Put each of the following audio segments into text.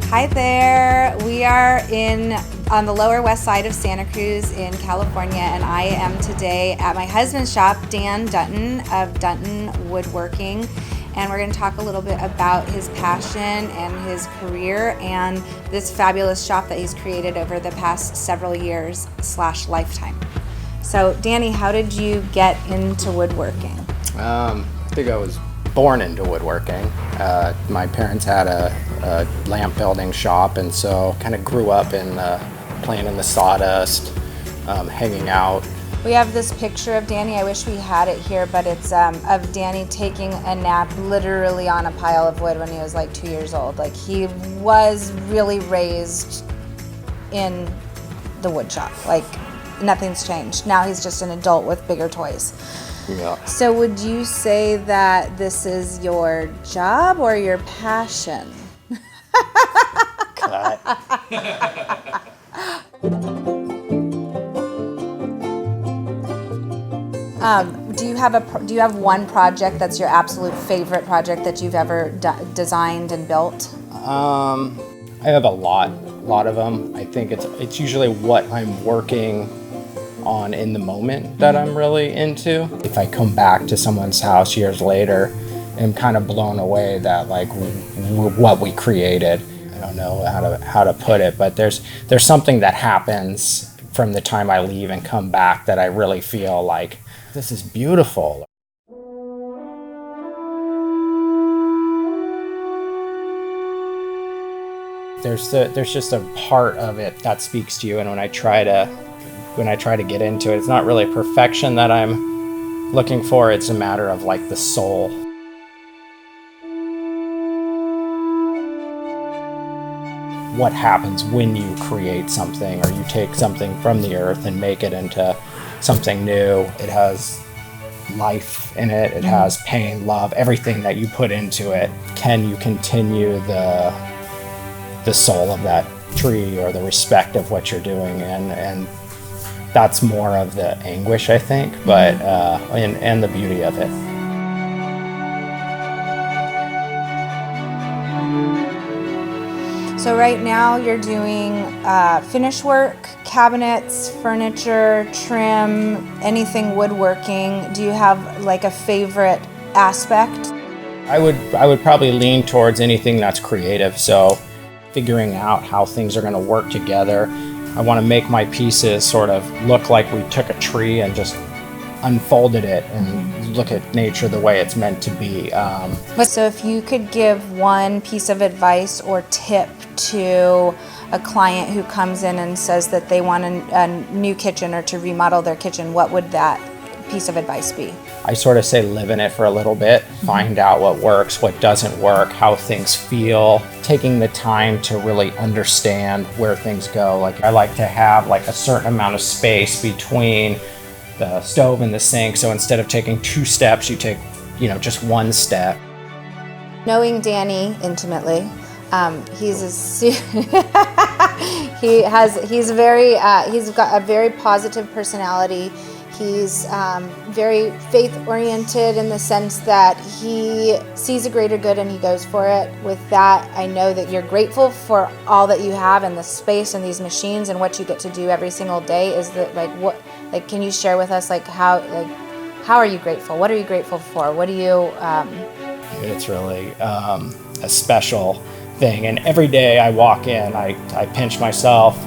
Hi there. We are on the lower west side of Santa Cruz in California, and I am today at my husband's shop, Dan Dunton of Dunton Woodworking, and we're going to talk a little bit about his passion and his career and this fabulous shop that he's created over the past several years / lifetime. So, Danny, how did you get into woodworking? I think I was born into woodworking. My parents had a lamp building shop, and so kind of grew up in playing in the sawdust, hanging out. We have this picture of Danny. I wish we had it here, but it's of Danny taking a nap literally on a pile of wood when he was like 2 years old. Like, he was really raised in the wood shop. Like, nothing's changed. Now he's just an adult with bigger toys. Yeah. So would you say that this is your job or your passion? Cut. Do you have one project that's your absolute favorite project that you've ever designed and built? I have a lot of them. I think it's usually what I'm working on in the moment that I'm really into. If I come back to someone's house years later, I'm kind of blown away that like what we created. I don't know how to put it, but there's something that happens from the time I leave and come back that I really feel like this is beautiful. There's just a part of it that speaks to you, and when I try to get into it, it's not really perfection that I'm looking for. It's a matter of like the soul. What happens when you create something or you take something from the earth and make it into something new? It has life in it. It has pain, love, everything that you put into it. Can you continue the soul of that tree or the respect of what you're doing? And that's more of the anguish, I think, but and the beauty of it. So right now you're doing finish work, cabinets, furniture, trim, anything woodworking. Do you have like a favorite aspect? I would probably lean towards anything that's creative. So figuring out how things are going to work together. I want to make my pieces sort of look like we took a tree and just unfolded it and look at nature the way it's meant to be. So if you could give one piece of advice or tip to a client who comes in and says that they want a new kitchen or to remodel their kitchen, what would that piece of advice be? I sort of say live in it for a little bit, find out what works, what doesn't work, how things feel, taking the time to really understand where things go. Like, I like to have like a certain amount of space between the stove and the sink, so instead of taking 2 steps, you take, just 1 step. Knowing Danny intimately, he's got a very positive personality. He's very faith-oriented in the sense that he sees a greater good and he goes for it. With that, I know that you're grateful for all that you have and the space and these machines and what you get to do every single day. Is that can you share with us how are you grateful? What are you grateful for? What do you? It's really a special thing, and every day I walk in, I pinch myself.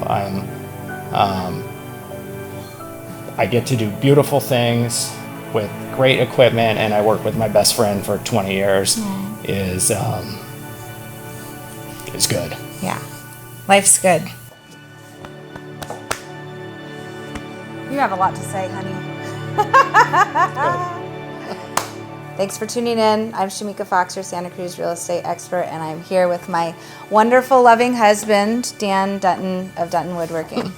I get to do beautiful things with great equipment, and I work with my best friend for 20 years. Is good. Yeah, life's good. You have a lot to say, honey. Thanks for tuning in. I'm Shamika Fox, your Santa Cruz real estate expert, and I'm here with my wonderful, loving husband, Dan Dunton of Dunton Woodworking.